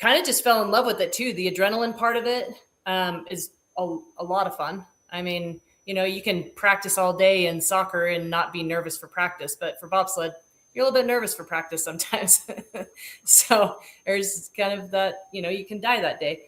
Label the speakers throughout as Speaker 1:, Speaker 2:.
Speaker 1: kind of just fell in love with it too. The adrenaline part of it is a lot of fun. I mean, you can practice all day in soccer and not be nervous for practice, but for bobsled, you're a little bit nervous for practice sometimes. So there's kind of that, you can die that day.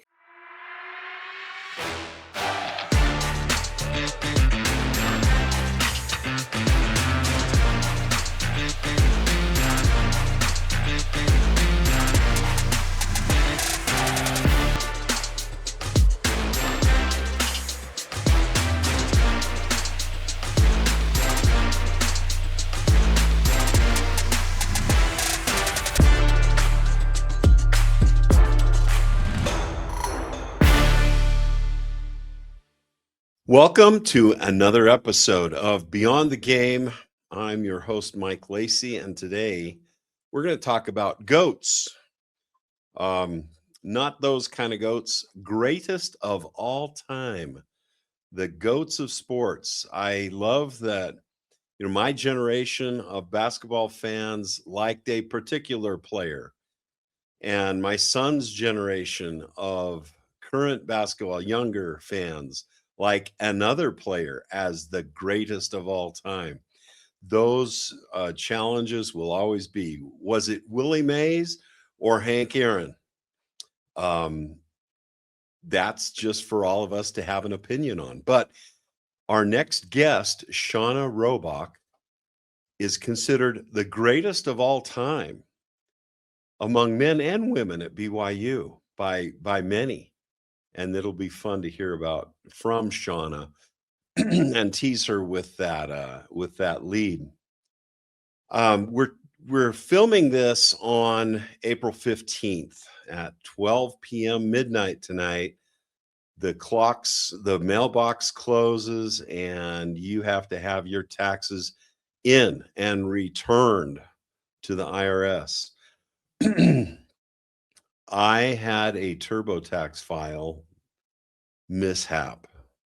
Speaker 2: Welcome to another episode of Beyond the Game. I'm your host, Mike Lacey, and today we're going to talk about goats. Not those kind of goats, greatest of all time, the goats of sports. I love that, my generation of basketball fans liked a particular player, and my son's generation of current basketball, younger fans, like another player as the greatest of all time. Those challenges will always be, was it Willie Mays or Hank Aaron? That's just for all of us to have an opinion on. But our next guest, Shauna Rohbock, is considered the greatest of all time among men and women at BYU by many. And it'll be fun to hear about from Shauna and tease her with that lead. We're filming this on April 15th at 12 p.m. midnight tonight. The mailbox closes, and you have to have your taxes in and returned to the IRS. I had a TurboTax file mishap,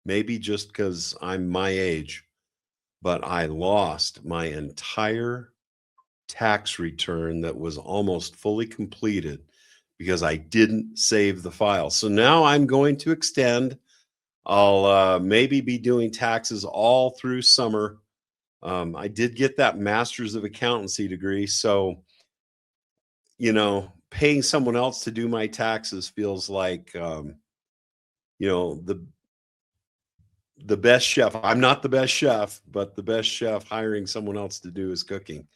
Speaker 2: maybe just because I'm my age, but I lost my entire tax return that was almost fully completed because I didn't save the file. So now I'm going to extend. I'll maybe be doing taxes all through summer. I did get that master's of accountancy degree, so paying someone else to do my taxes feels like, the best chef. I'm not the best chef, but the best chef hiring someone else to do his cooking.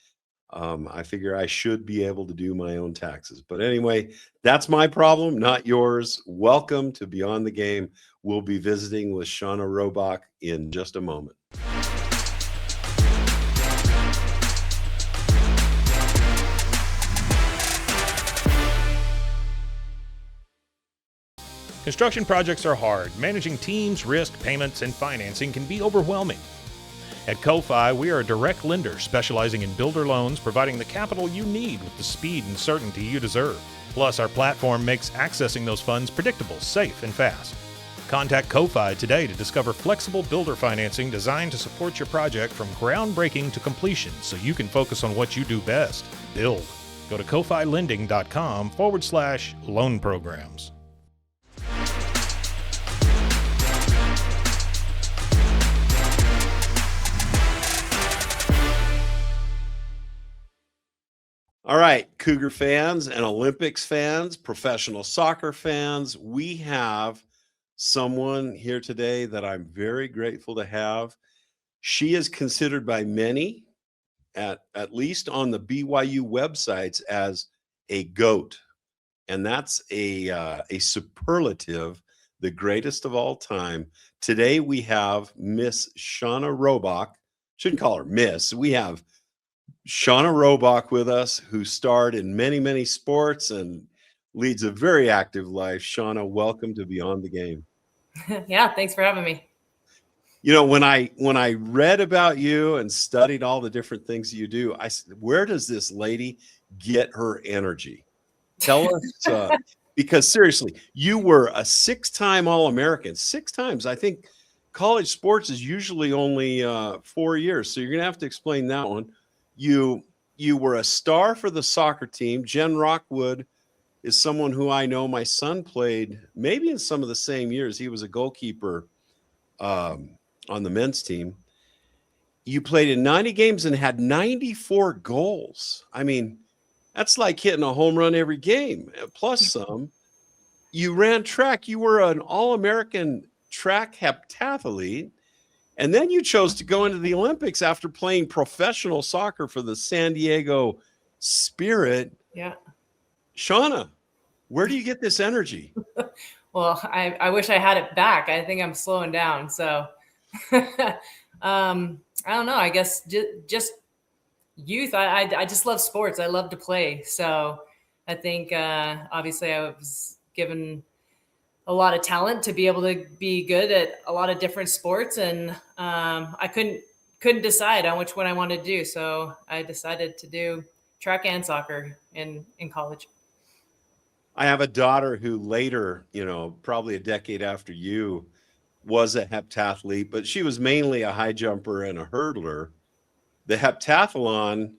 Speaker 2: I figure I should be able to do my own taxes. But anyway, that's my problem, not yours. Welcome to Beyond the Game. We'll be visiting with Shauna Rohbock in just a moment.
Speaker 3: Construction projects are hard. Managing teams, risk, payments, and financing can be overwhelming. At Ko-Fi, we are a direct lender specializing in builder loans, providing the capital you need with the speed and certainty you deserve. Plus, our platform makes accessing those funds predictable, safe, and fast. Contact Ko-Fi today to discover flexible builder financing designed to support your project from groundbreaking to completion so you can focus on what you do best, build. Go to kofilending.com/loan programs.
Speaker 2: All right, Cougar fans and Olympics fans, professional soccer fans, we have someone here today that I'm very grateful to have. She is considered by many, at least on the BYU websites, as a GOAT. And that's a superlative, the greatest of all time. Today we have Miss Shauna Rohbock. Shouldn't call her Miss. We have Shauna Rohbock with us, who starred in many, many sports and leads a very active life. Shauna, welcome to Beyond the Game.
Speaker 1: Yeah, thanks for having me.
Speaker 2: When I read about you and studied all the different things you do, I said, where does this lady get her energy? Tell us, because seriously, you were a 6-time All-American. 6 times. I think college sports is usually only 4 years, so you're going to have to explain that one. You were a star for the soccer team. Jen Rockwood is someone who I know my son played maybe in some of the same years. He was a goalkeeper on the men's team. You played in 90 games and had 94 goals. I mean, that's like hitting a home run every game, plus some. You ran track. You were an All-American track heptathlete. And then you chose to go into the Olympics after playing professional soccer for the San Diego Spirit.
Speaker 1: Yeah.
Speaker 2: Shauna, where do you get this energy?
Speaker 1: Well, I wish I had it back. I think I'm slowing down. So I don't know. I guess just youth. I just love sports. I love to play. So I think obviously I was given a lot of talent to be able to be good at a lot of different sports, and I couldn't decide on which one I wanted to do. So I decided to do track and soccer in college.
Speaker 2: I have a daughter who later, probably a decade after you, was a heptathlete, but she was mainly a high jumper and a hurdler. The heptathlon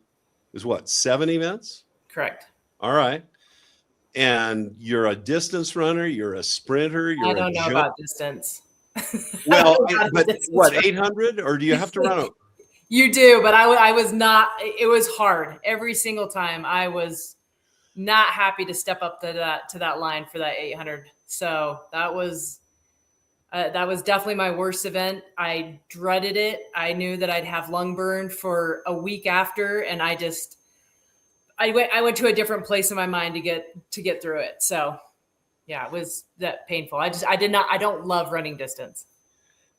Speaker 2: is what, 7 events?
Speaker 1: Correct.
Speaker 2: All right. And you're a distance runner, you're a sprinter,
Speaker 1: I don't know about distance.
Speaker 2: Well, but what, 800? Or do you have to run a...
Speaker 1: You do, but I was not, it was hard. Every single time I was not happy to step up to that line for that 800. So that was definitely my worst event. I dreaded it. I knew that I'd have lung burn for a week after, and I went to a different place in my mind to get through it. So yeah, it was that painful. I don't love running distance.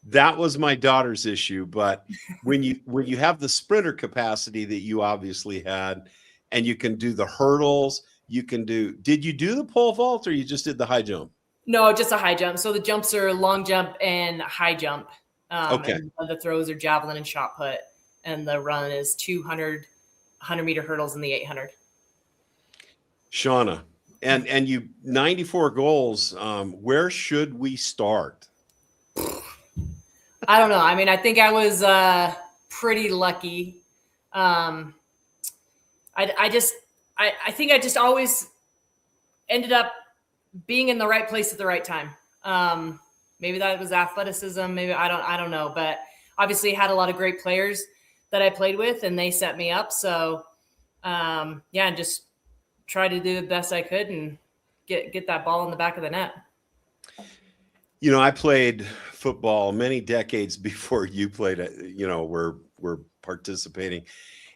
Speaker 2: That was my daughter's issue. But when you have the sprinter capacity that you obviously had, and you can do the hurdles, did you do the pole vault, or you just did the high jump?
Speaker 1: No, just a high jump. So the jumps are long jump and high jump.
Speaker 2: Okay.
Speaker 1: And the throws are javelin and shot put, and the run is 200 100-meter hurdles in the 800.
Speaker 2: Shauna, and you 94 goals. Where should we start?
Speaker 1: I don't know. I mean, I think I was pretty lucky. I think I just always ended up being in the right place at the right time. Maybe that was athleticism. Maybe I don't know. But obviously, had a lot of great players that I played with, and they set me up. So and just try to do the best I could and get that ball in the back of the net.
Speaker 2: I played football many decades before you played it. Were participating.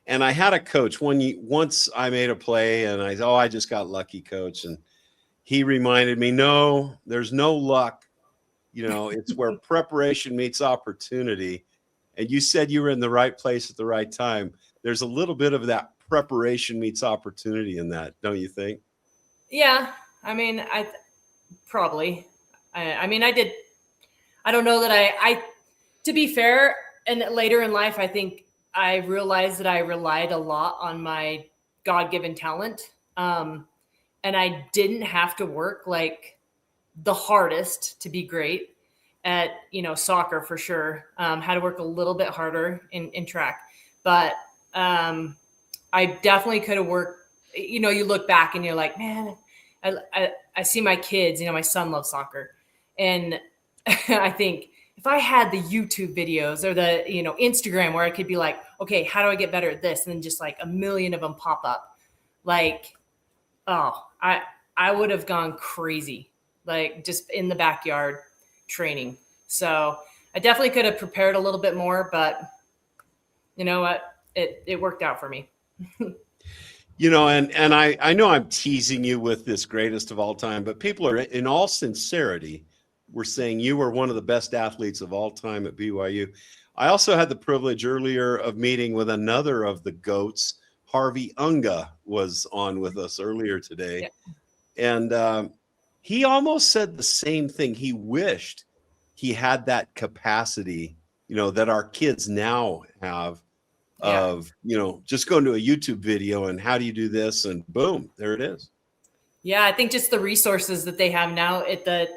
Speaker 2: And I had a coach once I made a play and I just got lucky, coach. And he reminded me, no, there's no luck. It's where preparation meets opportunity. And you said you were in the right place at the right time. There's a little bit of that preparation meets opportunity in that, don't you think?
Speaker 1: Yeah. I mean, I did. I don't know that I to be fair, and later in life, I think I realized that I relied a lot on my God-given talent. And I didn't have to work like the hardest to be great at, soccer for sure. Had to work a little bit harder in track, but I definitely could have worked. You look back and you're like, man, I see my kids, my son loves soccer. And I think if I had the YouTube videos or the, Instagram where I could be like, okay, how do I get better at this? And then just like a million of them pop up. Like, I would have gone crazy, like just in the backyard training. So I definitely could have prepared a little bit more, but you know what? It worked out for me.
Speaker 2: And I know I'm teasing you with this greatest of all time, but people are, in all sincerity, we're saying you were one of the best athletes of all time at BYU. I also had the privilege earlier of meeting with another of the GOATs. Harvey Unga was on with us earlier today. Yeah. And he almost said the same thing. He wished he had that capacity, that our kids now have. Of, just going to a YouTube video and how do you do this? And boom, there it is.
Speaker 1: Yeah. I think just the resources that they have now at the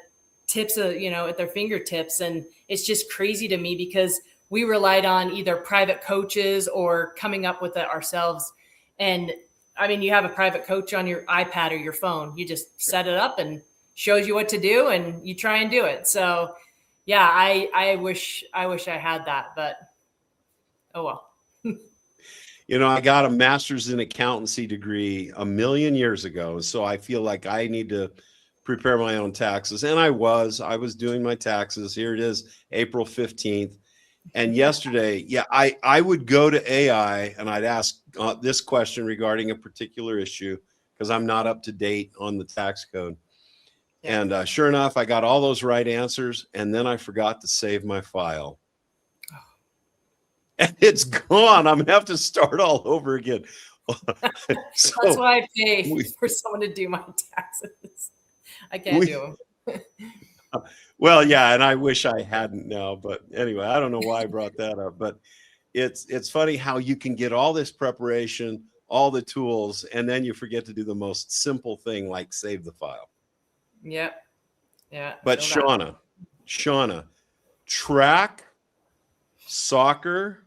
Speaker 1: tips of, at their fingertips. And it's just crazy to me because we relied on either private coaches or coming up with it ourselves. And I mean, you have a private coach on your iPad or your phone. You just set it up and shows you what to do, and you try and do it. So, yeah, I wish I had that, but oh well.
Speaker 2: You know, I got a master's in accountancy degree a million years ago, so I feel like I need to prepare my own taxes. And I was doing my taxes. Here it is, April 15th. And yesterday, yeah, I would go to AI and I'd ask this question regarding a particular issue because I'm not up to date on the tax code.
Speaker 1: Yeah.
Speaker 2: And sure enough, I got all those right answers, and then I forgot to save my file. And it's gone. I'm gonna have to start all over again.
Speaker 1: That's why I pay for someone to do my taxes. I can't do them.
Speaker 2: Well, yeah, and I wish I hadn't now, but anyway, I don't know why I brought that up, but it's funny how you can get all this preparation, all the tools, and then you forget to do the most simple thing like save the file.
Speaker 1: Yep. Yeah.
Speaker 2: But Shauna, track, soccer,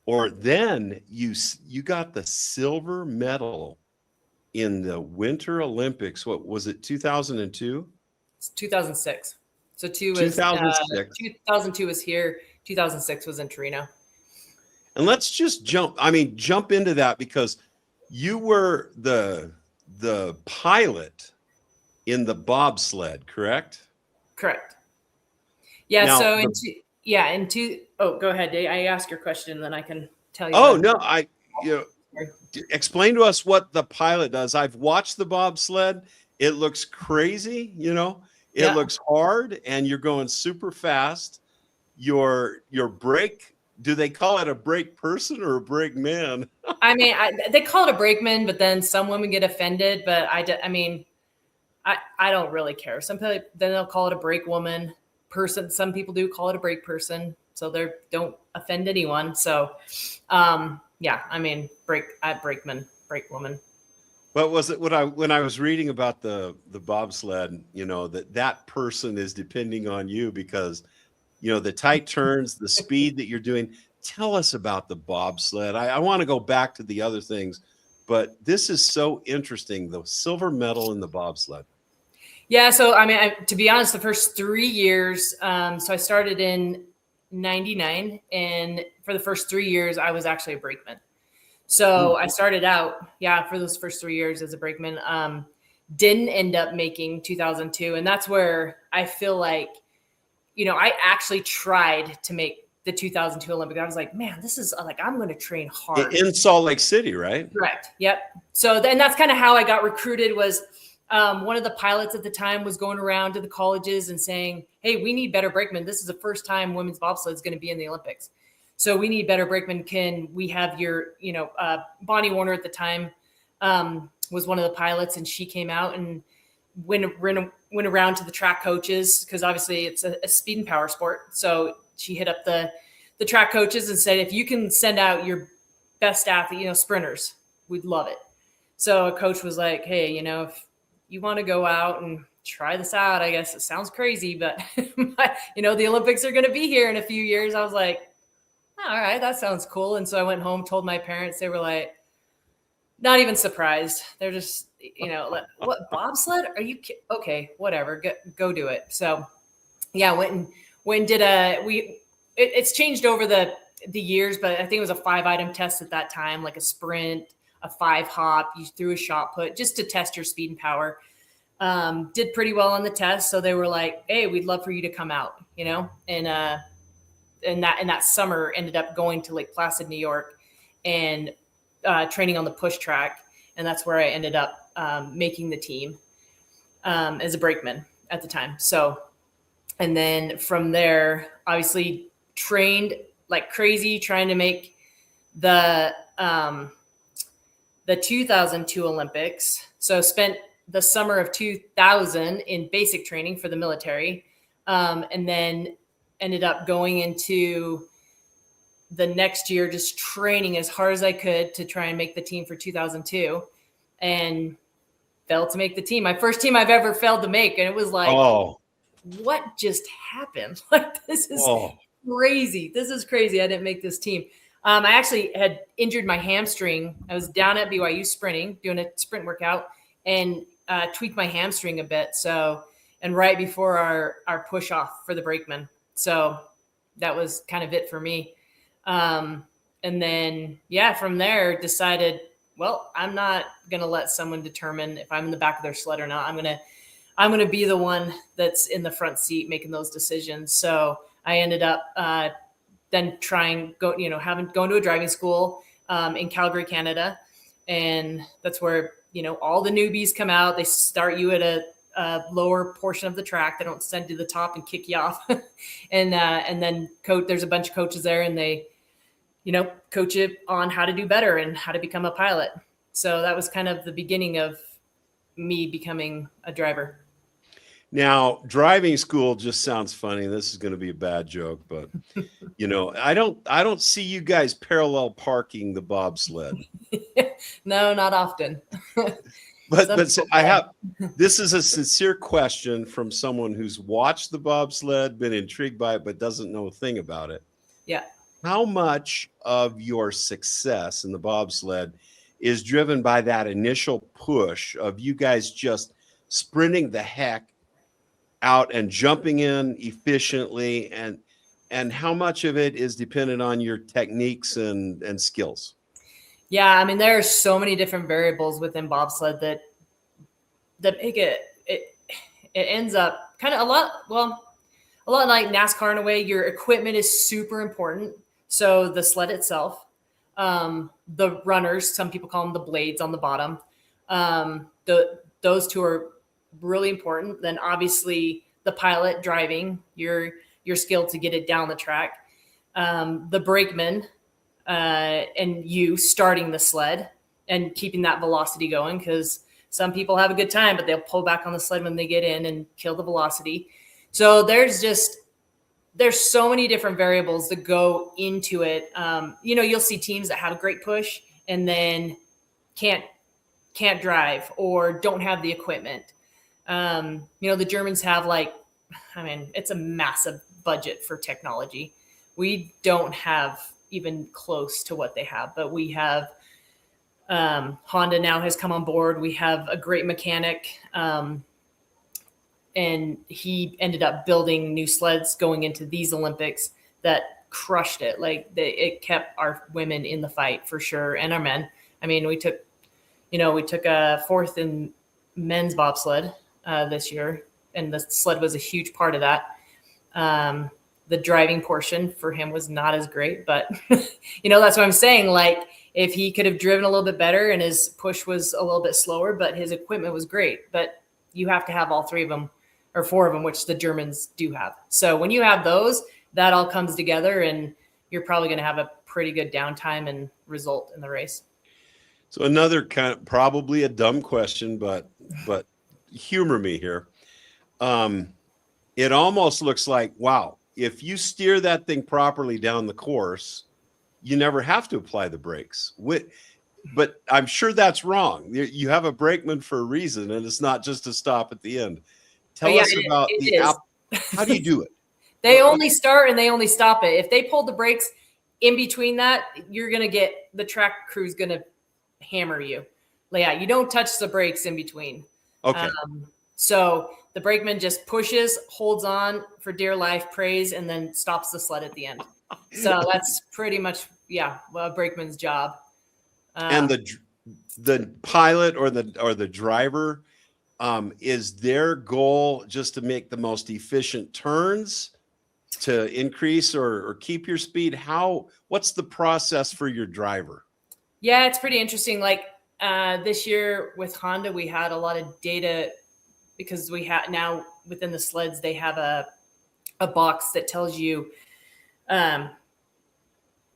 Speaker 2: or then you got the silver medal in the Winter Olympics. What was it, 2002?
Speaker 1: It's 2006. So
Speaker 2: 2006.
Speaker 1: 2002 was here. 2006 was in Torino.
Speaker 2: And let's just jump into that because you were the pilot in the bobsled, correct?
Speaker 1: Correct. Yeah.
Speaker 2: Now,
Speaker 1: go ahead, Dave. I ask your question and then I can tell you.
Speaker 2: Oh, no, explain to us what the pilot does. I've watched the bobsled. It looks crazy, It looks hard, and you're going super fast. Your brake, do they call it a brake person or a brake man?
Speaker 1: I mean, they call it a brakeman, but then some women get offended. But I don't really care. Some people, then they'll call it a brake woman person. Some people do call it a brake person, so they don't offend anyone. So, brakeman, brake woman.
Speaker 2: But was it when I was reading about the bobsled, that person is depending on you because, the tight turns, the speed that you're doing. Tell us about the bobsled. I want to go back to the other things, but this is so interesting, the silver medal in the bobsled.
Speaker 1: Yeah. So, to be honest, the first 3 years, so I started in 99, and for the first 3 years, I was actually a brakeman. So I started out, for those first 3 years as a brakeman, didn't end up making 2002. And that's where I feel like, I actually tried to make the 2002 Olympics. I was like, man, this is like, I'm going to train hard.
Speaker 2: In Salt Lake City, right?
Speaker 1: Correct. Yep. So then that's kind of how I got recruited was one of the pilots at the time was going around to the colleges and saying, hey, we need better brakemen. This is the first time women's bobsled is going to be in the Olympics. So we need better brakemen. Can we have your, Bonnie Warner at the time was one of the pilots, and she came out and went around to the track coaches because obviously it's a speed and power sport. So she hit up the track coaches and said, if you can send out your best athlete, sprinters, we'd love it. So a coach was like, hey, if you want to go out and try this out, I guess it sounds crazy, but the Olympics are going to be here in a few years. I was like, all right, that sounds cool. And so I went home, told my parents. They were like, not even surprised. They're just, like, what, bobsled? Are you okay? Whatever, go do it. So, yeah, went and did it's changed over the years, but I think it was a 5-item test at that time, like a sprint, a 5-hop. You threw a shot put just to test your speed and power. Did pretty well on the test, so they were like, hey, we'd love for you to come out, and that summer ended up going to Lake Placid, New York, and training on the push track. And that's where I ended up making the team as a brakeman at the time. So, and then from there, obviously trained like crazy, trying to make the 2002 Olympics. So spent the summer of 2000 in basic training for the military. And then ended up going into the next year, just training as hard as I could to try and make the team for 2002, and failed to make the team. My first team I've ever failed to make. And it was like, what just happened? Like, this is crazy. This is crazy. I didn't make this team. I actually had injured my hamstring. I was down at BYU sprinting, doing a sprint workout, and tweaked my hamstring a bit. So, and right before our push off for the brakeman. So that was kind of it for me. And then, from there decided, well, I'm not going to let someone determine if I'm in the back of their sled or not. I'm going to be the one that's in the front seat making those decisions. So I ended up then going to a driving school in Calgary, Canada. And that's where, all the newbies come out. They start you at a lower portion of the track. They don't send you to the top and kick you off. and then there's a bunch of coaches there, and they, coach you on how to do better and how to become a pilot. So that was kind of the beginning of me becoming a driver.
Speaker 2: Now, driving school just sounds funny. This is going to be a bad joke, but I don't see you guys parallel parking the bobsled.
Speaker 1: No, not often.
Speaker 2: But this is a sincere question from someone who's watched the bobsled, been intrigued by it, but doesn't know a thing about it.
Speaker 1: Yeah.
Speaker 2: How much of your success in the bobsled is driven by that initial push of you guys just sprinting the heck out and jumping in efficiently, and how much of it is dependent on your techniques and skills? Yeah,
Speaker 1: I mean, there are so many different variables within bobsled that make it ends up kind of a lot like NASCAR in a way. Your equipment is super important. So the sled itself, the runners, some people call them the blades on the bottom. Those two are really important. Then obviously the pilot driving, your skill to get it down the track, the brakeman, and you starting the sled and keeping that velocity going, because some people have a good time, but they'll pull back on the sled when they get in and kill the velocity. So there's so many different variables that go into it. You'll see teams that have a great push and then can't drive or don't have the equipment. The Germans have it's a massive budget for technology. We don't have even close to what they have, but we have, Honda now has come on board. We have a great mechanic, and he ended up building new sleds going into these Olympics that crushed it. It kept our women in the fight for sure, and our men. I mean, we took a fourth in men's bobsled this year, and the sled was a huge part of that. The driving portion for him was not as great, but that's what I'm saying. If he could have driven a little bit better and his push was a little bit slower, but his equipment was great. But you have to have all three of them or four of them, which the Germans do have. So when you have those, that all comes together, and you're probably going to have a pretty good downtime and result in the race.
Speaker 2: So another kind of probably a dumb question, but humor me here. It almost looks like, wow, if you steer that thing properly down the course, you never have to apply the brakes. But I'm sure that's wrong. You have a brakeman for a reason, and it's not just to stop at the end. Tell us about how do you do it?
Speaker 1: They only start and they only stop it. If they pull the brakes in between that, you're going to get the track crew's going to hammer you. You don't touch the brakes in between.
Speaker 2: Okay.
Speaker 1: So the brakeman just pushes, holds on for dear life, prays, and then stops the sled at the end. So that's pretty much, a brakeman's job.
Speaker 2: And the pilot or the driver, is their goal just to make the most efficient turns, to increase or keep your speed? What's the process for your driver?
Speaker 1: Yeah, it's pretty interesting. This year with Honda, we had a lot of data, because we have now within the sleds, they have a box that tells you,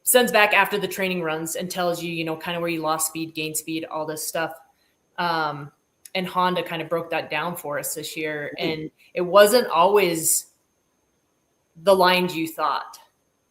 Speaker 1: sends back after the training runs and tells you, kind of where you lost speed, gain speed, all this stuff. And Honda kind of broke that down for us this year. And it wasn't always the lines you thought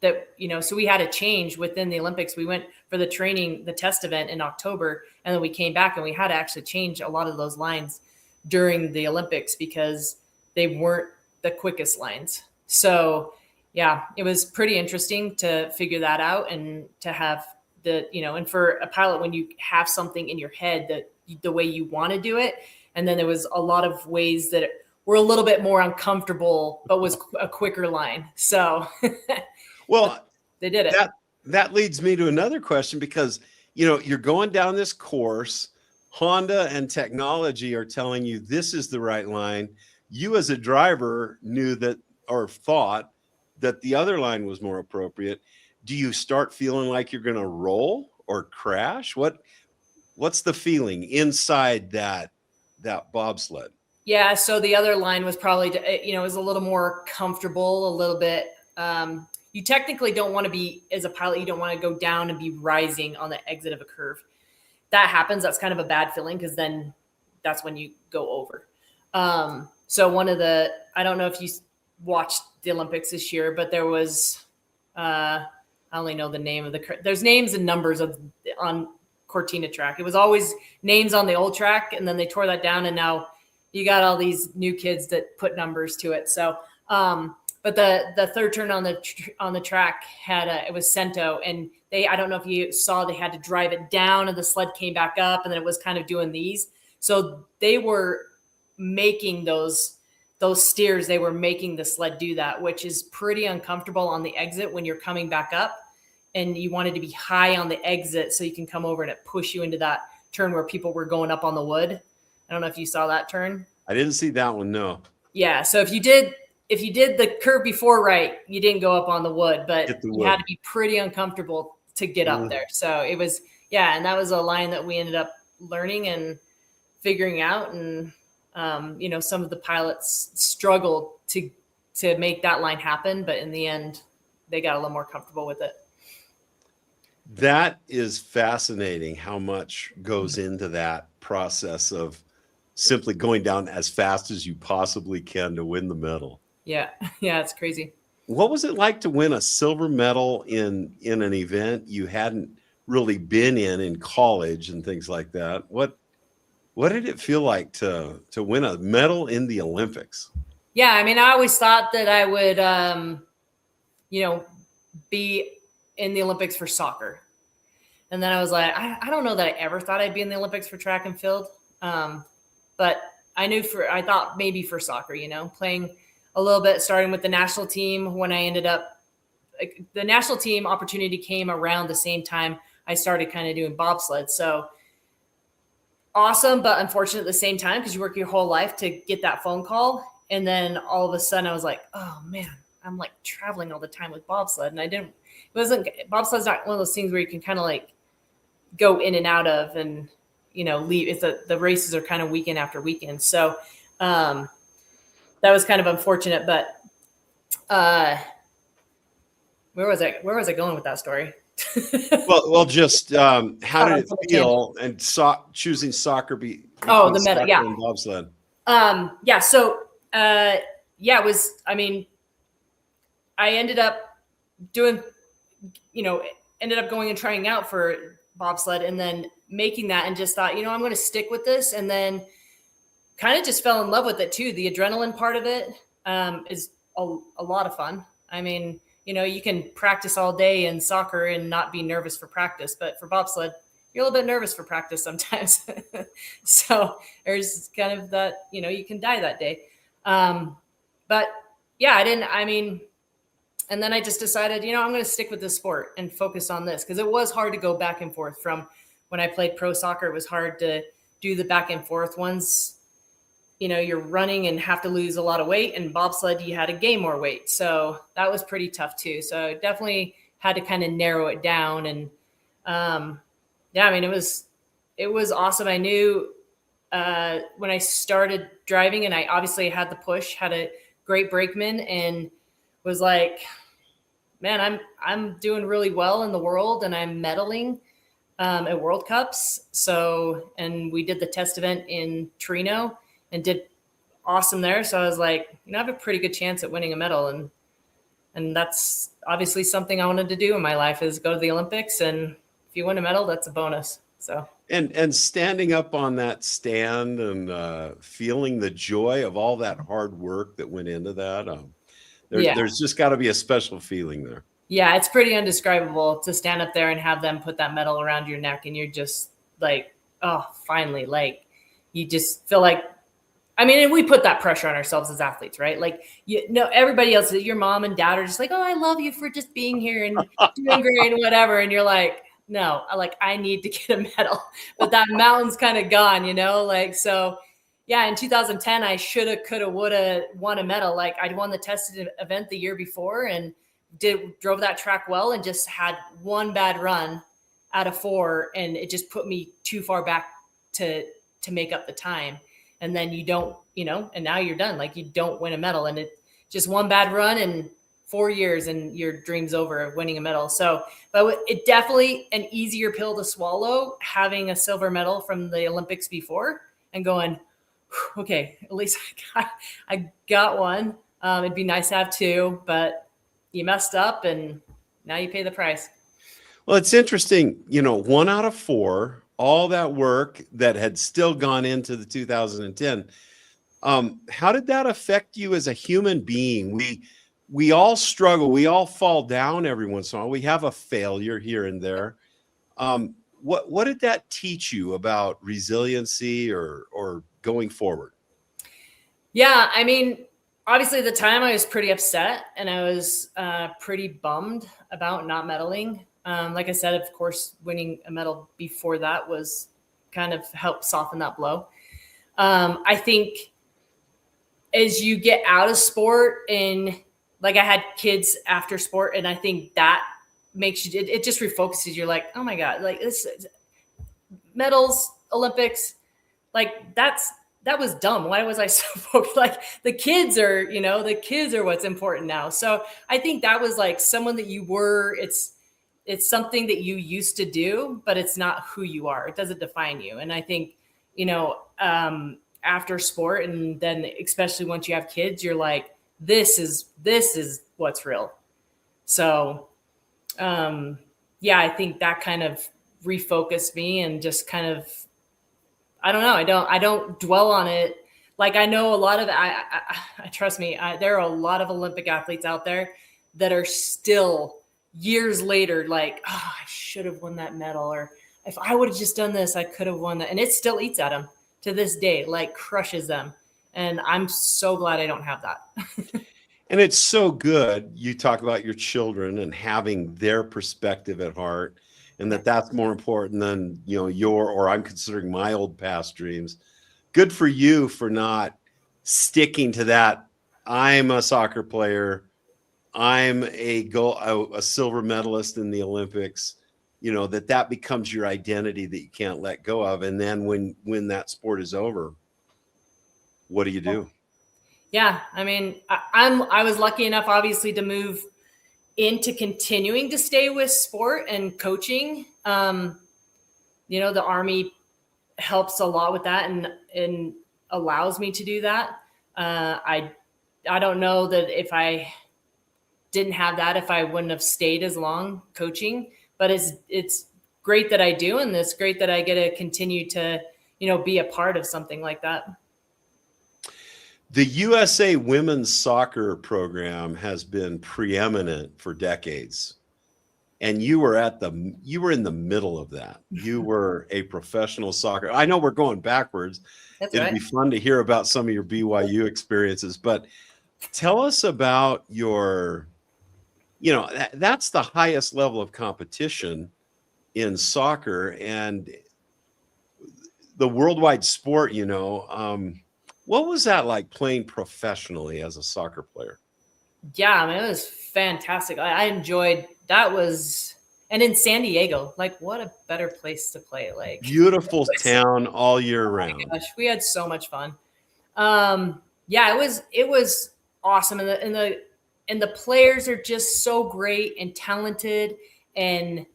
Speaker 1: that, so we had a change within the Olympics. We went for the training, the test event in October, and then we came back and we had to actually change a lot of those lines during the Olympics because they weren't the quickest lines. So yeah, it was pretty interesting to figure that out and to have and for a pilot, when you have something in your head that the way you want to do it. And then there was a lot of ways that were a little bit more uncomfortable, but was a quicker line. So
Speaker 2: Well,
Speaker 1: they did it.
Speaker 2: That leads me to another question, because, you're going down this course, Honda and technology are telling you this is the right line. You as a driver knew that, or thought that the other line was more appropriate. Do you start feeling like you're going to roll or crash? What's the feeling inside that bobsled?
Speaker 1: Yeah. So the other line was probably, it was a little more comfortable, a little bit. You technically don't want to be, as a pilot, you don't want to go down and be rising on the exit of a curve. That happens. That's kind of a bad feeling, because then that's when you go over. So I don't know if you watched the Olympics this year, but there was, I only know the name of there's names and numbers on Cortina track. It was always names on the old track, and then they tore that down, and now you got all these new kids that put numbers to it. So, but the third turn on the track it was Cento, and I don't know if you saw, they had to drive it down, and the sled came back up, and then it was kind of doing these. So they were making those steers. They were making the sled do that, which is pretty uncomfortable on the exit when you're coming back up, and you wanted to be high on the exit so you can come over and it push you into that turn where people were going up on the wood. I don't know if you saw that turn.
Speaker 2: I didn't see that one. No.
Speaker 1: Yeah. So if you did the curve before, right, you didn't go up on the wood, but you had to be pretty uncomfortable to get up there. So it was, yeah. And that was a line that we ended up learning and figuring out. And, some of the pilots struggled to make that line happen, but in the end, they got a little more comfortable with it.
Speaker 2: That is fascinating, how much goes into that process of simply going down as fast as you possibly can to win the medal.
Speaker 1: Yeah. Yeah. It's crazy.
Speaker 2: What was it like to win a silver medal in an event you hadn't really been in college and things like that? What did it feel like to win a medal in the Olympics?
Speaker 1: Yeah. I mean, I always thought that I would, be in the Olympics for soccer. And then I was like, I don't know that I ever thought I'd be in the Olympics for track and field. But I thought maybe for soccer, playing a little bit, starting with the national team. When I ended up, the national team opportunity came around the same time I started kind of doing bobsled. So awesome, but unfortunate at the same time, because you work your whole life to get that phone call. And then all of a sudden I was like, oh man, I'm like traveling all the time with bobsled. And bobsled's not one of those things where you can kind of like go in and out of and, leave. It's the races are kind of weekend after weekend. So, that was kind of unfortunate, but, where was I going with that story?
Speaker 2: well, just, how did it feel and choosing soccer the medal,
Speaker 1: yeah,
Speaker 2: and bobsled?
Speaker 1: Yeah. So, it was, I ended up doing, ended up going and trying out for bobsled, and then making that, and just thought, I'm going to stick with this. And then kind of just fell in love with it too. The adrenaline part of it is a lot of fun. I mean, you can practice all day in soccer and not be nervous for practice, but for bobsled, you're a little bit nervous for practice sometimes. So there's kind of that, you can die that day. But yeah, and then I just decided, I'm going to stick with this sport and focus on this, because it was hard to go back and forth. From when I played pro soccer, it was hard to do the back and forth ones. You're running and have to lose a lot of weight, and bobsled, you had to gain more weight. So that was pretty tough too. So I definitely had to kind of narrow it down. And it was awesome. I knew when I started driving, and I obviously had the push, had a great brakeman, and was like, man, I'm doing really well in the world, and I'm medaling at World Cups. So, and we did the test event in Torino and did awesome there. So I was like, I have a pretty good chance at winning a medal. And that's obviously something I wanted to do in my life, is go to the Olympics. And if you win a medal, that's a bonus. So,
Speaker 2: and standing up on that stand and feeling the joy of all that hard work that went into that,
Speaker 1: Yeah.
Speaker 2: There's just got to be a special feeling there.
Speaker 1: Yeah, it's pretty indescribable to stand up there and have them put that medal around your neck, and you're just like, oh, finally. Like, you just feel like, I mean, and we put that pressure on ourselves as athletes, right? Like, you know, everybody else, your mom and dad are just like, oh, I love you for just being here and doing great and whatever. And you're like, no, I need to get a medal, but that mountain's kind of gone, you know? Like, so yeah, in 2010, I shoulda, coulda, woulda won a medal. Like, I'd won the tested event the year before and drove that track well, and just had one bad run out of 4. And it just put me too far back to make up the time. And then you don't, you know, and now you're done. Like, you don't win a medal, and it just one bad run in 4 years and your dream's over of winning a medal. So, but it definitely an easier pill to swallow, having a silver medal from the Olympics before and going, okay, at least I got one. It'd be nice to have 2, but you messed up and now you pay the price.
Speaker 2: Well, it's interesting, you know, 1 out of 4, all that work that had still gone into the 2010. How did that affect you as a human being? We all struggle. We all fall down every once in a while. We have a failure here and there. What did that teach you about resiliency or going forward?
Speaker 1: Yeah, I mean, obviously at the time I was pretty upset, and I was pretty bummed about not medaling. Like I said, of course, winning a medal before that was kind of helped soften that blow. I think as you get out of sport, and like I had kids after sport, and I think that makes you, it just refocuses. You're like, oh my God, like this medals, Olympics, like that was dumb. Why was I so focused? Like, the kids are what's important now. So I think that was like someone that you were, it's something that you used to do, but it's not who you are. It doesn't define you. And I think, you know, after sport, and then especially once you have kids, you're like, this is what's real. So, yeah, I think that kind of refocused me, and just kind of, I don't know. I don't dwell on it. Like, I know a lot of, I trust me, there are a lot of Olympic athletes out there that are still years later, like, oh, I should have won that medal, or if I would have just done this, I could have won that. And it still eats at them to this day, like crushes them. And I'm so glad I don't have that.
Speaker 2: And it's so good. You talk about your children and having their perspective at heart, and that's more important than, you know, or I'm considering my old past dreams. Good for you for not sticking to that. I'm a soccer player. I'm a silver medalist in the Olympics, you know, that becomes your identity that you can't let go of. And then when that sport is over, what do you do?
Speaker 1: Yeah. I mean, I was lucky enough, obviously, to move into continuing to stay with sport and coaching. You know, the Army helps a lot with that, and allows me to do that. I don't know that if I didn't have that, if I wouldn't have stayed as long coaching, but it's great that I do. And it's great that I get to continue to, you know, be a part of something like that.
Speaker 2: The USA women's soccer program has been preeminent for decades. And you were in the middle of that. You were a professional soccer. I know we're going backwards.
Speaker 1: That's
Speaker 2: It'd
Speaker 1: right.
Speaker 2: be fun to hear about some of your BYU experiences, but tell us about your, you know, that's the highest level of competition in soccer and the worldwide sport, you know. What was that like playing professionally as a soccer player?
Speaker 1: Yeah, I mean, it was fantastic. I enjoyed that. And in San Diego, like, what a better place to play. Like,
Speaker 2: beautiful town all year round.
Speaker 1: Gosh, we had so much fun. Yeah, it was awesome. And the players are just so great and talented. And,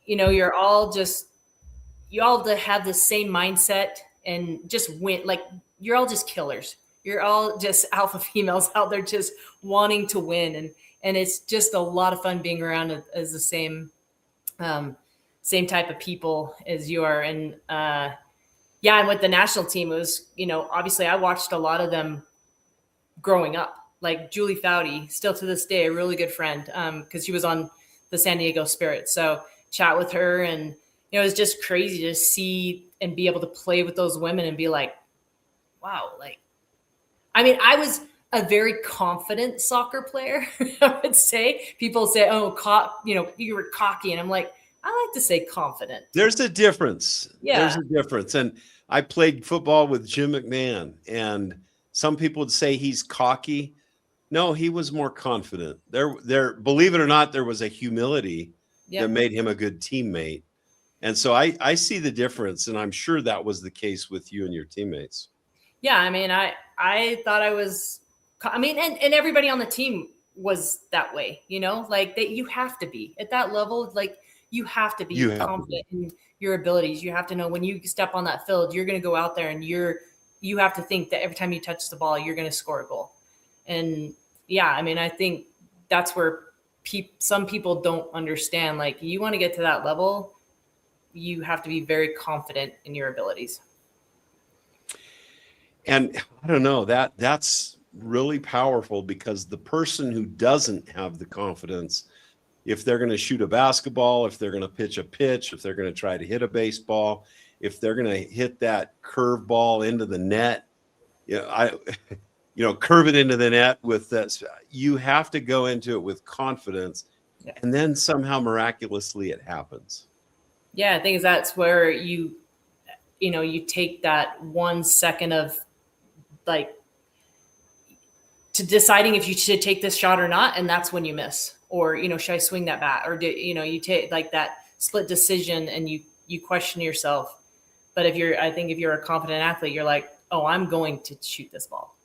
Speaker 1: you know, you all have the same mindset and just win. Like, you're all just killers. You're all just alpha females out there just wanting to win. And it's just a lot of fun being around as the same type of people as you are. And yeah, and with the national team, it was, you know, obviously I watched a lot of them growing up. like Julie Foudy, still to this day, a really good friend, because she was on the San Diego Spirit. So chat with her, and it was just crazy to see and be able to play with those women and be like, wow, like, I mean, I was a very confident soccer player. I would say people say, oh, you were cocky. And I'm like, I like to say confident.
Speaker 2: There's a difference.
Speaker 1: Yeah.
Speaker 2: There's a difference. And I played football with Jim McMahon, and some people would say he's cocky. No, he was more confident. Believe it or not, there was a humility that made him a good teammate. And so I see the difference, and I'm sure that was the case with you and your teammates.
Speaker 1: Yeah, I mean, I thought I was, I mean, and everybody on the team was that way, like that you have to be at that level. Like you have to be confident in your abilities. You have to know when you step on that field, you're going to go out there and you have to think that every time you touch the ball, you're going to score a goal. And yeah, I mean, I think that's where some people don't understand. Like you want to get to that level, you have to be very confident in your abilities.
Speaker 2: And I don't know, that's really powerful, because the person who doesn't have the confidence, if they're going to shoot a basketball, if they're going to pitch a pitch, if they're going to try to hit a baseball, if they're going to hit that curve ball into the net, curve it into the net with that, you have to go into it with confidence, and then somehow miraculously it happens.
Speaker 1: Yeah, I think that's where you take that 1 second of like to deciding if you should take this shot or not. And that's when you miss, or, should I swing that bat? Or you take like that split decision and you question yourself. But if you're a confident athlete, you're like, oh, I'm going to shoot this ball.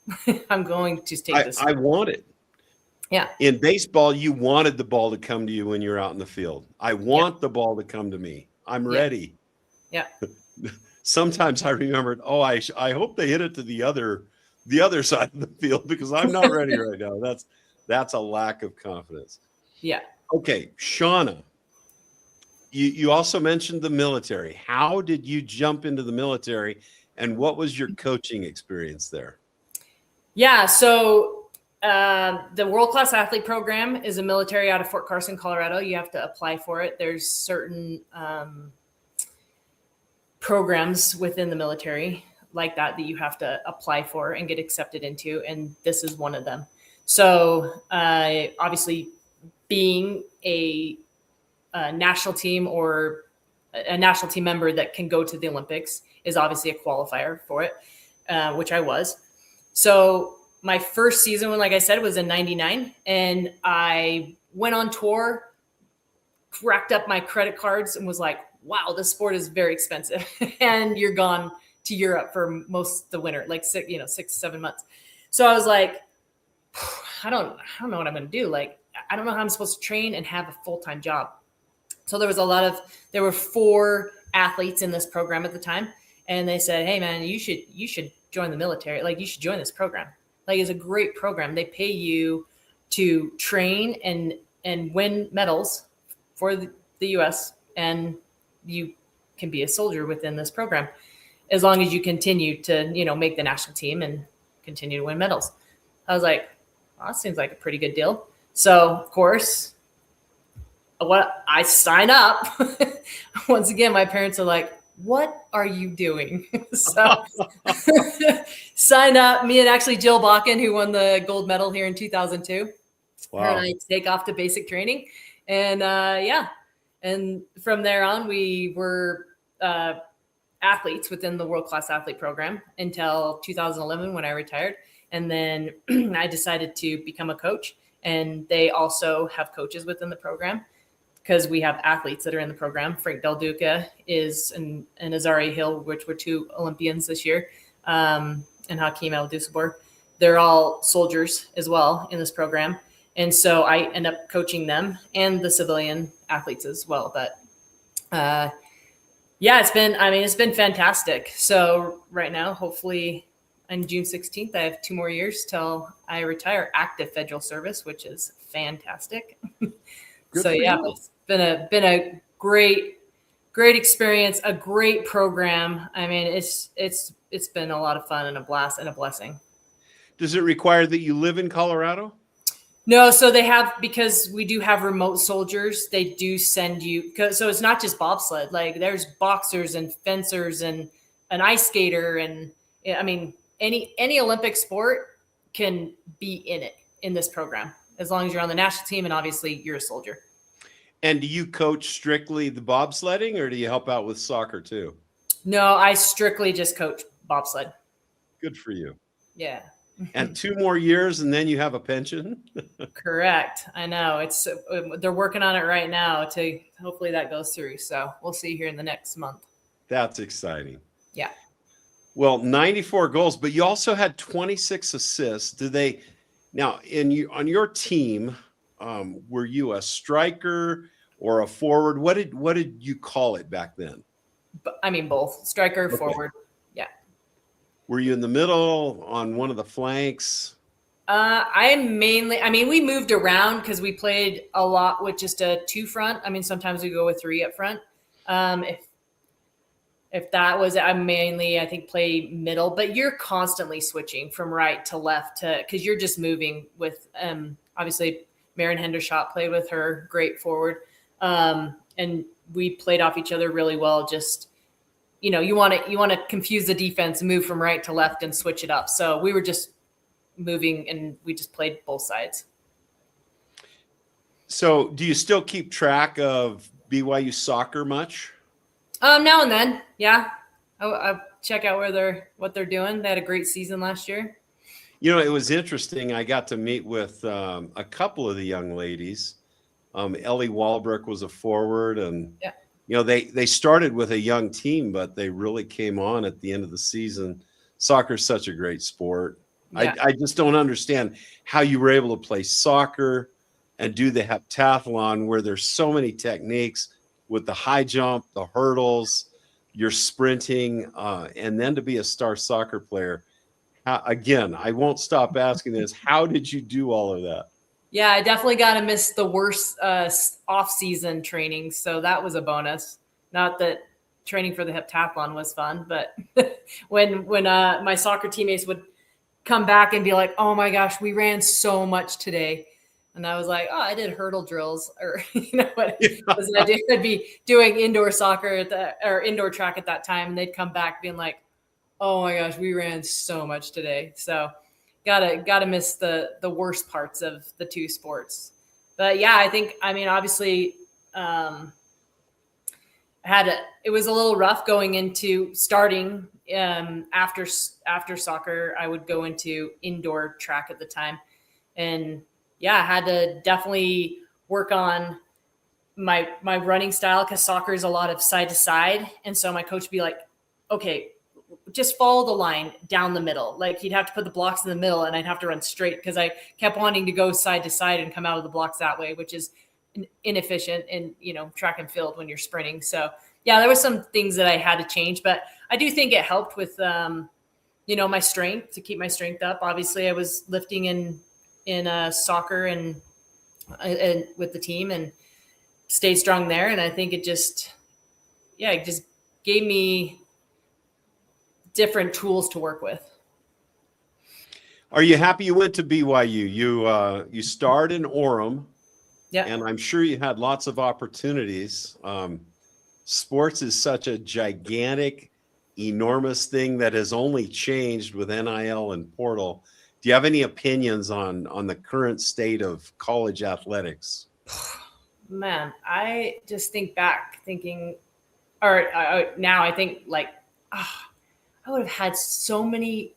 Speaker 1: I'm going to take this.
Speaker 2: I want it.
Speaker 1: Yeah.
Speaker 2: In baseball, you wanted the ball to come to you when you're out in the field. I want the ball to come to me. I'm ready.
Speaker 1: Yeah.
Speaker 2: Sometimes I remembered, I hope they hit it to the other side of the field, because I'm not ready right now. That's a lack of confidence.
Speaker 1: Yeah.
Speaker 2: Okay, Shauna, you also mentioned the military. How did you jump into the military, and what was your coaching experience there?
Speaker 1: Yeah, so the World Class Athlete Program is a military out of Fort Carson, Colorado. You have to apply for it. There's certain programs within the military like that you have to apply for and get accepted into, and this is one of them. So obviously being a national team or a national team member that can go to the Olympics is obviously a qualifier for it, which I was. So my first season, like I said, was in '99, and I went on tour, racked up my credit cards, and was like, wow, this sport is very expensive. And you're gone to Europe for most of the winter, like 6-7 months. So I was like, I don't know what I'm going to do. Like, I don't know how I'm supposed to train and have a full-time job. So there were 4 athletes in this program at the time. And they said, hey man, you should join the military. Like, you should join this program. Like, it's a great program. They pay you to train and win medals for the U.S. and you can be a soldier within this program as long as you continue to, make the national team and continue to win medals. I was like, well, that seems like a pretty good deal. So of course, what I sign up, once again, my parents are like, what are you doing? So sign up. Me and actually Jill Bakken, who won the gold medal here in 2002. Wow. Her and I take off to basic training. And and from there on, we were athletes within the World Class Athlete Program until 2011 when I retired. And then I decided to become a coach. And they also have coaches within the program because we have athletes that are in the program. Frank Del Duca and Azari Hill, which were 2 Olympians this year, and Hakeem El Dusabor. They're all soldiers as well in this program. And so I end up coaching them and the civilian athletes as well. But it's been fantastic. So right now, hopefully on June 16th, I have 2 more years till I retire active federal service, which is fantastic. So yeah, it's been a great experience, a great program. I mean, it's been a lot of fun and a blast and a blessing.
Speaker 2: Does it require that you live in Colorado?
Speaker 1: No, so they have, because we do have remote soldiers, they do send you, so it's not just bobsled. Like there's boxers and fencers and an ice skater, and I mean any Olympic sport can be in this program as long as you're on the national team and obviously you're a soldier.
Speaker 2: And do you coach strictly the bobsledding, or do you help out with soccer too?
Speaker 1: No, I strictly just coach bobsled.
Speaker 2: Good for you.
Speaker 1: Yeah.
Speaker 2: And 2 more years and then you have a pension?
Speaker 1: Correct. I know they're working on it right now to hopefully that goes through. So we'll see here in the next month.
Speaker 2: That's exciting.
Speaker 1: Yeah.
Speaker 2: Well, 94 goals, but you also had 26 assists. Now on your team, were you a striker or a forward? What did you call it back then?
Speaker 1: I mean, both striker,
Speaker 2: Okay.
Speaker 1: forward. Yeah.
Speaker 2: Were you in the middle, on one of the flanks?
Speaker 1: We moved around because we played a lot with just a 2 front. I mean, sometimes we go with 3 up front. If that was, I think play middle, but you're constantly switching from right to left because you're just moving with, obviously Maren Hendershot played with her, great forward. And we played off each other really well. Just, you want to confuse the defense, move from right to left and switch it up. So we were just moving and we just played both sides.
Speaker 2: So do you still keep track of BYU soccer much?
Speaker 1: Now and then. Yeah. I check out what they're doing. They had a great season last year.
Speaker 2: It was interesting. I got to meet with a couple of the young ladies. Ellie Walbrook was a forward, and
Speaker 1: yeah.
Speaker 2: They started with a young team, but they really came on at the end of the season. Soccer is such a great sport.
Speaker 1: Yeah.
Speaker 2: I just don't understand how you were able to play soccer and do the heptathlon where there's so many techniques with the high jump, the hurdles, you're sprinting, and then to be a star soccer player. Again, I won't stop asking this. How did you do all of that?
Speaker 1: Yeah, I definitely got to miss the worst off-season training, so that was a bonus. Not that training for the heptathlon was fun, but when my soccer teammates would come back and be like, "Oh my gosh, we ran so much today," and I was like, "Oh, I did hurdle drills," or what was I did? I'd be doing indoor soccer or indoor track at that time, and they'd come back being like, "Oh my gosh, we ran so much today." So gotta miss the worst parts of the 2 sports. But yeah, obviously it was a little rough going into starting after soccer. I would go into indoor track at the time, and yeah, I had to definitely work on my running style because soccer is a lot of side to side. And so my coach would be like, "Okay, just follow the line down the middle." Like he'd have to put the blocks in the middle and I'd have to run straight because I kept wanting to go side to side and come out of the blocks that way, which is inefficient in, track and field when you're sprinting. So yeah, there was some things that I had to change, but I do think it helped with, my strength, to keep my strength up. Obviously I was lifting in soccer and with the team and stayed strong there. And I think it just gave me different tools to work with.
Speaker 2: Are you happy you went to BYU? You starred in Orem,
Speaker 1: yeah,
Speaker 2: and I'm sure you had lots of opportunities. Sports is such a gigantic, enormous thing that has only changed with NIL and portal. Do you have any opinions on the current state of college athletics?
Speaker 1: Man, I just think back now I think I would have had so many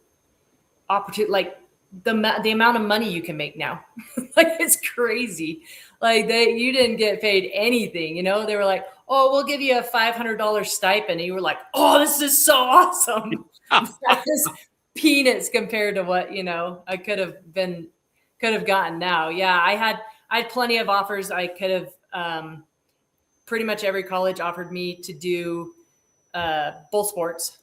Speaker 1: opportunities, like the amount of money you can make now. Like it's crazy. Like you didn't get paid anything, they were like, "Oh, we'll give you a $500 stipend." And you were like, "Oh, this is so awesome." That is peanuts compared to what, I could have gotten now. Yeah. I had plenty of offers. I could have, pretty much every college offered me to do both sports.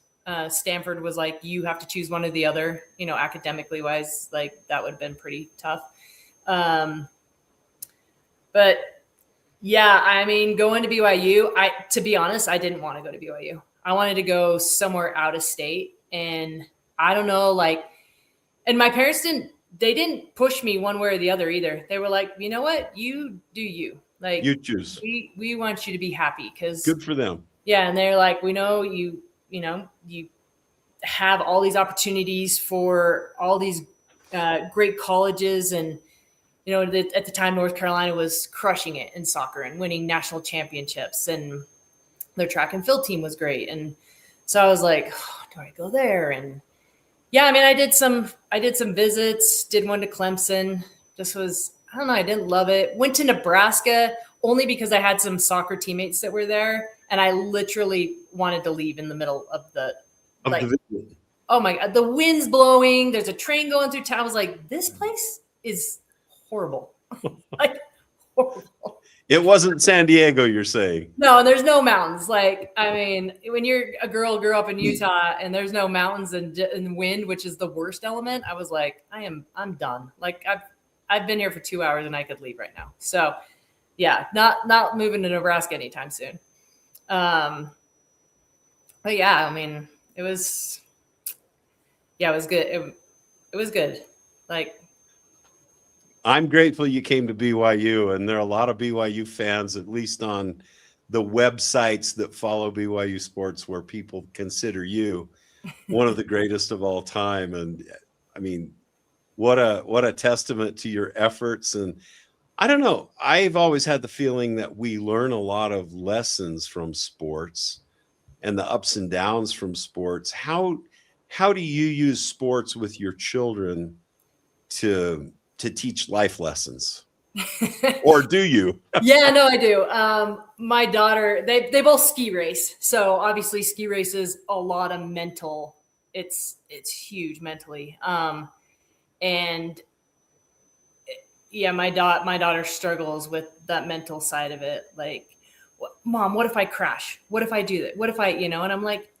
Speaker 1: Stanford was like, you have to choose one or the other, academically wise, like that would have been pretty tough. But yeah, going to BYU, to be honest, I didn't want to go to BYU. I wanted to go somewhere out of state. And I don't know, like And my parents didn't push me one way or the other either. They were like, you know what, you do you. Like,
Speaker 2: You choose.
Speaker 1: We want you to be happy, because
Speaker 2: Good for them.
Speaker 1: Yeah, and they're like, we know you have all these opportunities for all these great colleges, and at the time North Carolina was crushing it in soccer and winning national championships, and their track and field team was great. And so I was like, oh, do I go there? And yeah, I mean, I did some visits, did one to Clemson. Just was, I don't know, I didn't love it. Went to Nebraska only because I had some soccer teammates that were there, and I literally wanted to leave in the middle of the
Speaker 2: Division.
Speaker 1: Oh my God, the wind's blowing. There's a train going through town. I was like, this place is horrible. Like, horrible.
Speaker 2: It wasn't San Diego, you're saying?
Speaker 1: No, and there's no mountains. Like, I mean, when you're a girl, grew up in Utah, and there's no mountains and wind, which is the worst element, I was like, I'm done. Like, I've been here for 2 hours and I could leave right now. So yeah, not moving to Nebraska anytime soon. But yeah, I mean, it was good. It was good. Like,
Speaker 2: I'm grateful you came to BYU, and there are a lot of BYU fans, at least on the websites that follow BYU sports, where people consider you one of the greatest of all time. And I mean, what a testament to your efforts. And I don't know, I've always had the feeling that we learn a lot of lessons from sports and the ups and downs from sports. How do you use sports with your children to teach life lessons? Or do you?
Speaker 1: Yeah, no, I do. My daughter, they both ski race. So obviously ski race is a lot of mental. It's huge mentally. And yeah, my daughter struggles with that mental side of it. Like, Mom, what if I crash? What if I do that? What if I, and I'm like,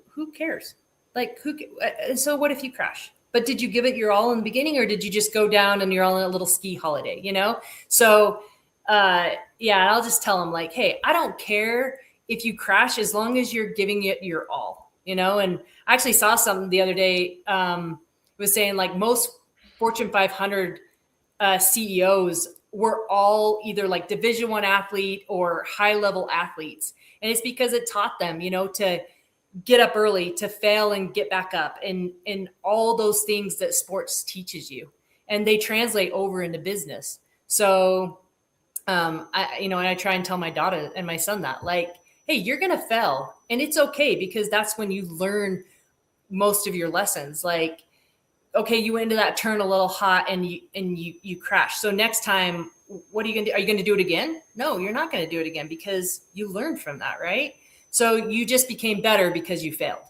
Speaker 1: who cares? Like, so what if you crash? But did you give it your all in the beginning, or did you just go down and you're on a little ski holiday, So, yeah, I'll just tell them, like, hey, I don't care if you crash as long as you're giving it your all, And I actually saw something the other day. It was saying, like, most Fortune 500 CEOs were all either like Division I athlete or high level athletes. And it's because it taught them, to get up early, to fail and get back up, and all those things that sports teaches you, and they translate over into business. So, I try and tell my daughter and my son that, like, hey, you're going to fail, and it's okay, because that's when you learn most of your lessons. Like, okay, you went into that turn a little hot and you crash. So next time, what are you going to do? Are you going to do it again? No, you're not going to do it again, because you learned from that, right? So you just became better because you failed.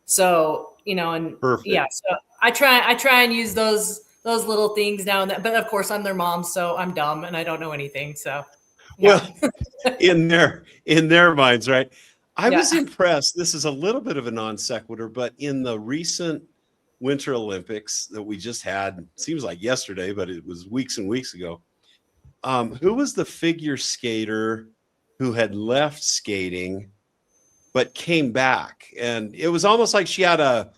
Speaker 1: So, and
Speaker 2: Perfect.
Speaker 1: Yeah, so I try and use those little things now and then, but of course I'm their mom, so I'm dumb and I don't know anything. So, yeah.
Speaker 2: Well, in their minds, right? I was impressed. This is a little bit of a non sequitur, but in the recent Winter Olympics that we just had, seems like yesterday, but it was weeks and weeks ago. Who was the figure skater who had left skating but came back? And it was almost like she had a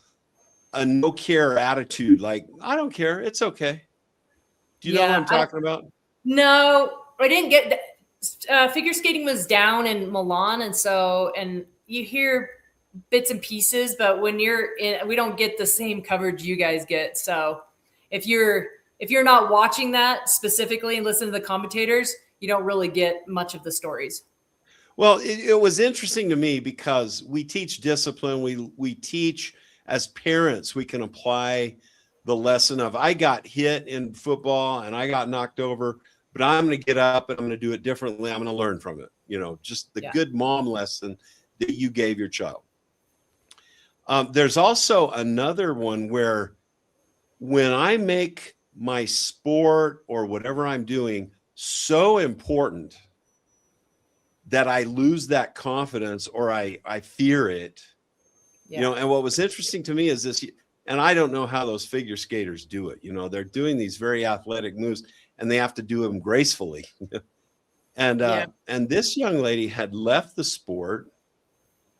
Speaker 2: no care attitude. Like, I don't care. It's okay. Do you know what I'm talking about? No,
Speaker 1: I didn't get that. Figure skating was down in Milan. And you hear bits and pieces, but when you're in, we don't get the same coverage you guys get. So if you're not watching that specifically and listen to the commentators, you don't really get much of the stories.
Speaker 2: Well, it was interesting to me because we teach discipline. We teach, as parents, we can apply the lesson of, I got hit in football and I got knocked over, but I'm going to get up and I'm going to do it differently. I'm going to learn from it. Just the good mom lesson that you gave your child. There's also another one where when I make my sport or whatever I'm doing so important that I lose that confidence or I fear it, and what was interesting to me is this, and I don't know how those figure skaters do it. They're doing these very athletic moves and they have to do them gracefully. And this young lady had left the sport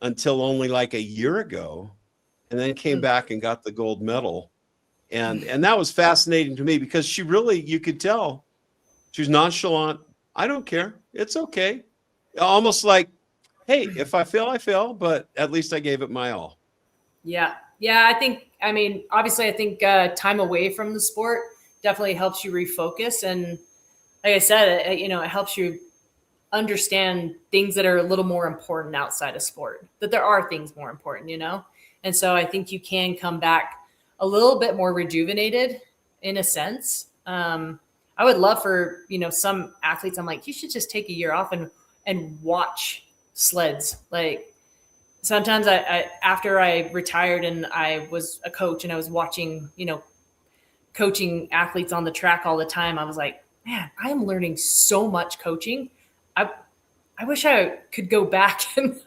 Speaker 2: until only like a year ago, and then came back and got the gold medal And that was fascinating to me because she really, you could tell she was nonchalant. I don't care. It's okay. Almost like, hey, if I fail, I fail, but at least I gave it my all.
Speaker 1: Yeah. Yeah. I mean, obviously, I think time away from the sport definitely helps you refocus. And like I said, it helps you understand things that are a little more important outside of sport, that there are things more important, And so I think you can come back a little bit more rejuvenated in a sense. I would love for, some athletes, I'm like, you should just take a year off and watch sleds. Like sometimes I after I retired and I was a coach and I was watching, coaching athletes on the track all the time, I was like, man, I am learning so much coaching. I wish I could go back and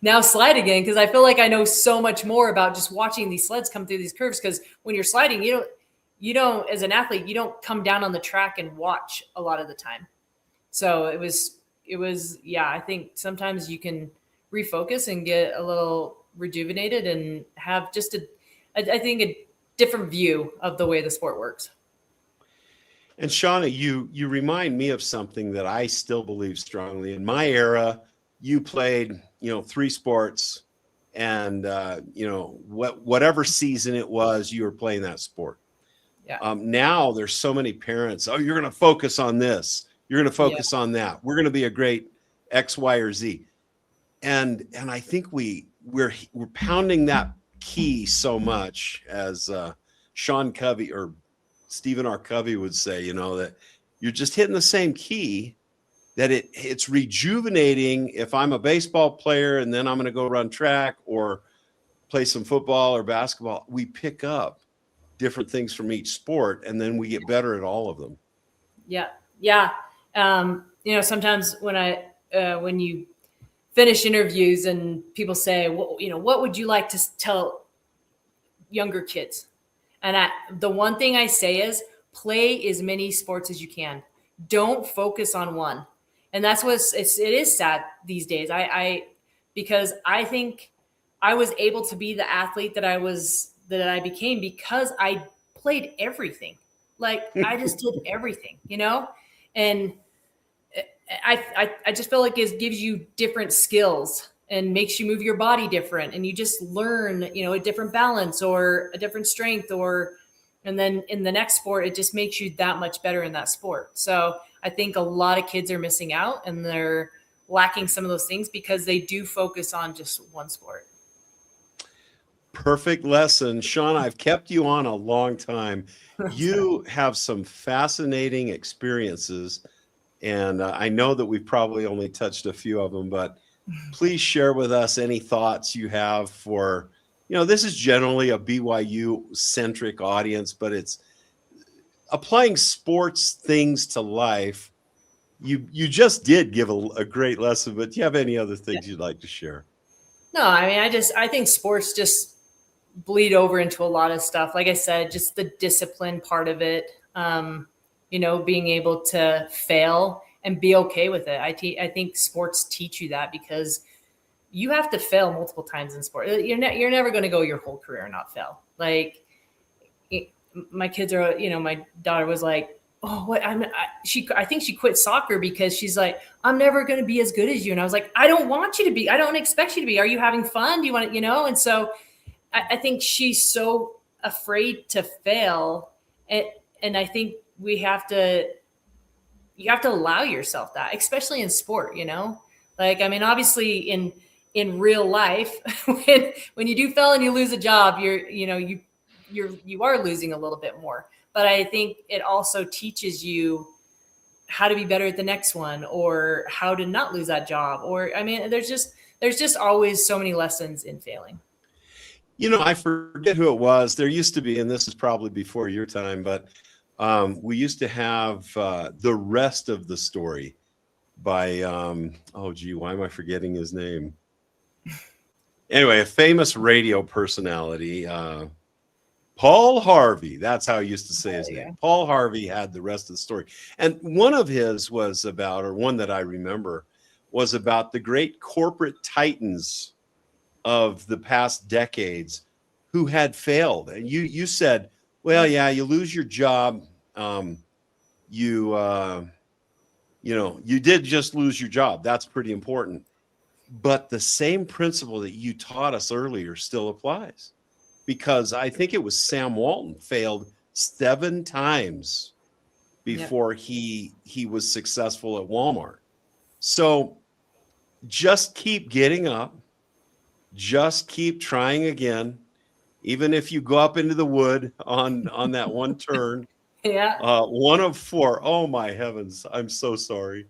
Speaker 1: now slide again, because I feel like I know so much more about just watching these sleds come through these curves. Because when you're sliding, you don't as an athlete, you don't come down on the track and watch a lot of the time. So it was yeah. I think sometimes you can refocus and get a little rejuvenated and have just I think a different view of the way the sport works.
Speaker 2: And Shauna, you remind me of something that I still believe strongly. In my era, you played, 3 sports, and whatever season it was, you were playing that sport.
Speaker 1: Yeah.
Speaker 2: Now there's so many parents. Oh, you're going to focus on this. You're going to focus on that. We're going to be a great X, Y, or Z. And I think we're pounding that key so much, as Sean Covey or Stephen R. Covey would say, that you're just hitting the same key, that it's rejuvenating. If I'm a baseball player and then I'm going to go run track or play some football or basketball, we pick up different things from each sport, and then we get better at all of them.
Speaker 1: Yeah. Yeah. Sometimes when you finish interviews and people say, well, what would you like to tell younger kids? And the one thing I say is play as many sports as you can. Don't focus on one. And that's it is sad these days. Because I think I was able to be the athlete that I became because I played everything. Like I just did everything, and I just feel like it gives you different skills and makes you move your body different. And you just learn, a different balance or a different strength, and then in the next sport, it just makes you that much better in that sport. So I think a lot of kids are missing out and they're lacking some of those things because they do focus on just one sport.
Speaker 2: Perfect lesson. Shauna, I've kept you on a long time. You have some fascinating experiences, and I know that we've probably only touched a few of them, but please share with us any thoughts you have for, this is generally a BYU-centric audience, but it's applying sports things to life. You just did give a great lesson, but do you have any other things you'd like to share?
Speaker 1: No, I mean, I think sports just bleed over into a lot of stuff. Like I said, just the discipline part of it, being able to fail and be okay with it. I think sports teach you that, because you have to fail multiple times in sport. You're never going to go your whole career and not fail. Like my kids are, my daughter was like, oh, what? I think she quit soccer because she's like, I'm never going to be as good as you. And I was like, I don't want you to be. I don't expect you to be. Are you having fun? Do you want to, And so I think she's so afraid to fail. And I think you have to allow yourself that, especially in sport, like, I mean, obviously in real life, when you do fail and you lose a job, you are losing a little bit more. But I think it also teaches you how to be better at the next one, or how to not lose that job. Or, I mean, there's just always so many lessons in failing.
Speaker 2: I forget who it was. There used to be, and this is probably before your time, but we used to have The Rest of the Story by, why am I forgetting his name? Anyway, a famous radio personality, Paul Harvey. That's how he used to say his name. Paul Harvey had The Rest of the Story. And one of his was about, or one that I remember, was about the great corporate titans of the past decades who had failed. And you said, Well, yeah, you lose your job. You you did just lose your job. That's pretty important. But the same principle that you taught us earlier still applies, because I think it was Sam Walton failed 7 times before he was successful at Walmart. So just keep getting up, just keep trying again, even if you go up into the wood on that one turn.
Speaker 1: Yeah.
Speaker 2: 1 of 4. Oh my heavens, I'm so sorry.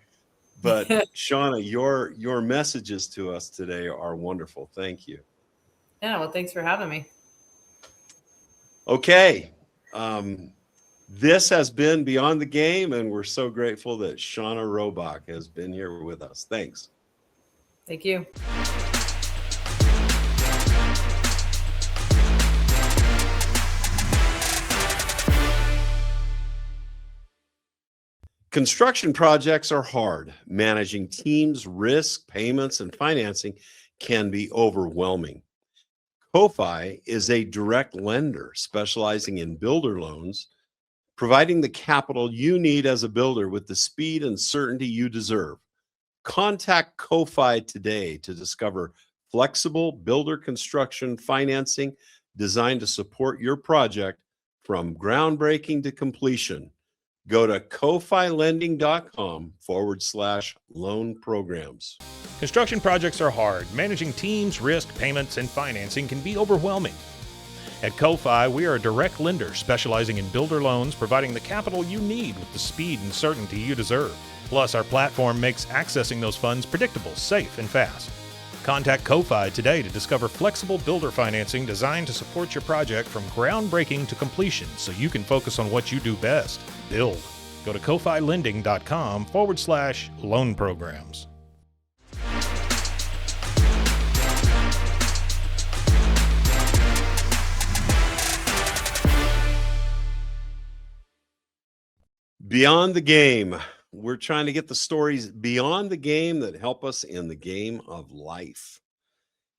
Speaker 2: But Shauna, your messages to us today are wonderful. Thank you.
Speaker 1: Yeah, well, thanks for having me.
Speaker 2: Okay. This has been Beyond the Game, and we're so grateful that Shauna Rohbock has been here with us. Thanks.
Speaker 1: Thank you.
Speaker 2: Construction projects are hard. Managing teams, risk, payments, and financing can be overwhelming. Ko-Fi is a direct lender specializing in builder loans, providing the capital you need as a builder with the speed and certainty you deserve. Contact Ko-Fi today to discover flexible builder construction financing designed to support your project from groundbreaking to completion. Go to kofilending.com/loan programs.
Speaker 3: Construction projects are hard. Managing teams, risk, payments, and financing can be overwhelming. At Ko-Fi, we are a direct lender specializing in builder loans, providing the capital you need with the speed and certainty you deserve. Plus, our platform makes accessing those funds predictable, safe, and fast. Contact Ko-Fi today to discover flexible builder financing designed to support your project from groundbreaking to completion so you can focus on what you do best, build. Go to kofilending.com/loan programs.
Speaker 2: Beyond the Game. We're trying to get the stories beyond the game that help us in the game of life.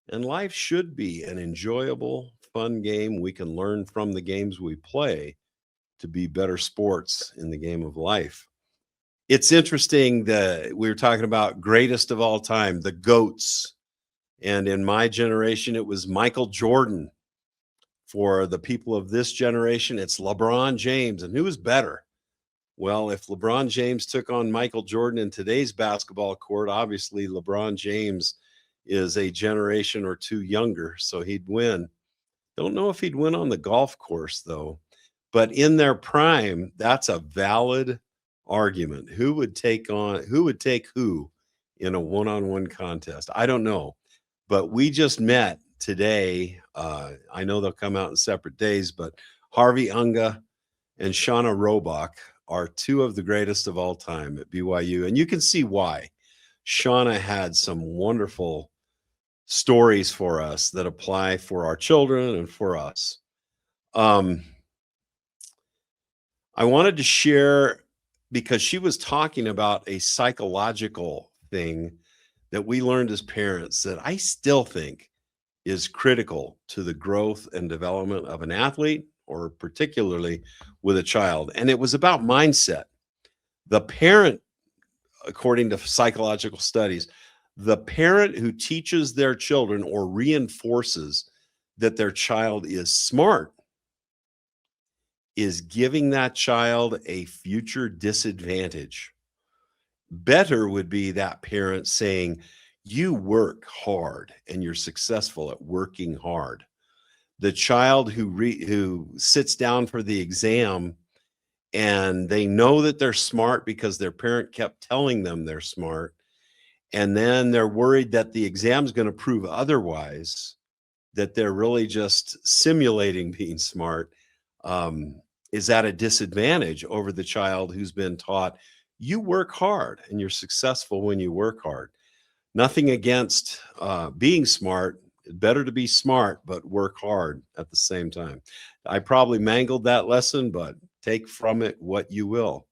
Speaker 2: And life should be an enjoyable, fun game. We can learn from the games we play to be better sports in the game of life. It's interesting that we were talking about greatest of all time, the GOATs. And in my generation, it was Michael Jordan. For the people of this generation, it's LeBron James. And who is better? Well, if LeBron James took on Michael Jordan in today's basketball court, obviously LeBron James is a generation or two younger, so he'd win. Don't know if he'd win on the golf course, though. But in their prime, that's a valid argument. Who would take who in a one-on-one contest? I don't know. But we just met today. I know they'll come out in separate days, but Harvey Unga and Shauna Rohbock are 2 of the greatest of all time at BYU. And you can see why. Shauna had some wonderful stories for us that apply for our children and for us. I wanted to share, because she was talking about a psychological thing that we learned as parents that I still think is critical to the growth and development of an athlete, or particularly with a child. And it was about mindset. The parent, according to psychological studies, the parent who teaches their children or reinforces that their child is smart is giving that child a future disadvantage. Better would be that parent saying, you work hard and you're successful at working hard. The child who sits down for the exam and they know that they're smart because their parent kept telling them they're smart, and then they're worried that the exam's going to prove otherwise, that they're really just simulating being smart, is at a disadvantage over the child who's been taught, you work hard and you're successful when you work hard. Nothing against being smart. Better to be smart, but work hard at the same time. I probably mangled that lesson, but take from it what you will.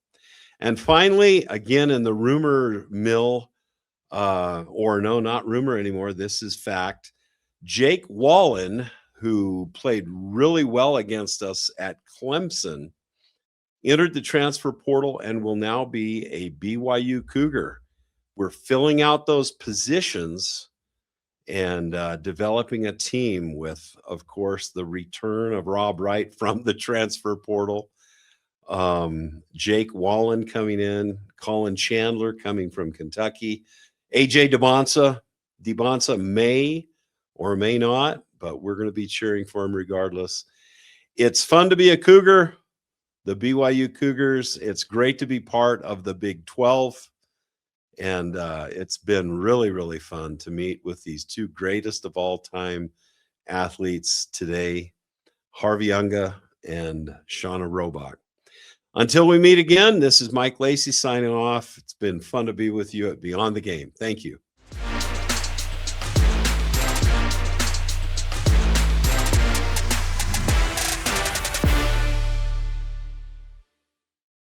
Speaker 2: And finally, again, in the rumor mill, or no, not rumor anymore, this is fact, Jake Wallen, who played really well against us at Clemson, entered the transfer portal and will now be a BYU Cougar. We're filling out those positions and developing a team with, of course, the return of Rob Wright from the transfer portal, Jake Wallen coming in, Colin Chandler coming from Kentucky, AJ DeBonsa may or may not, but we're going to be cheering for him regardless. It's fun to be a Cougar, the BYU Cougars. It's great to be part of the Big 12. And it's been really, really fun to meet with these two greatest of all time athletes today, Harvey Unga and Shauna Rohbock. Until we meet again, this is Mike Lacey signing off. It's been fun to be with you at Beyond the Game. Thank you.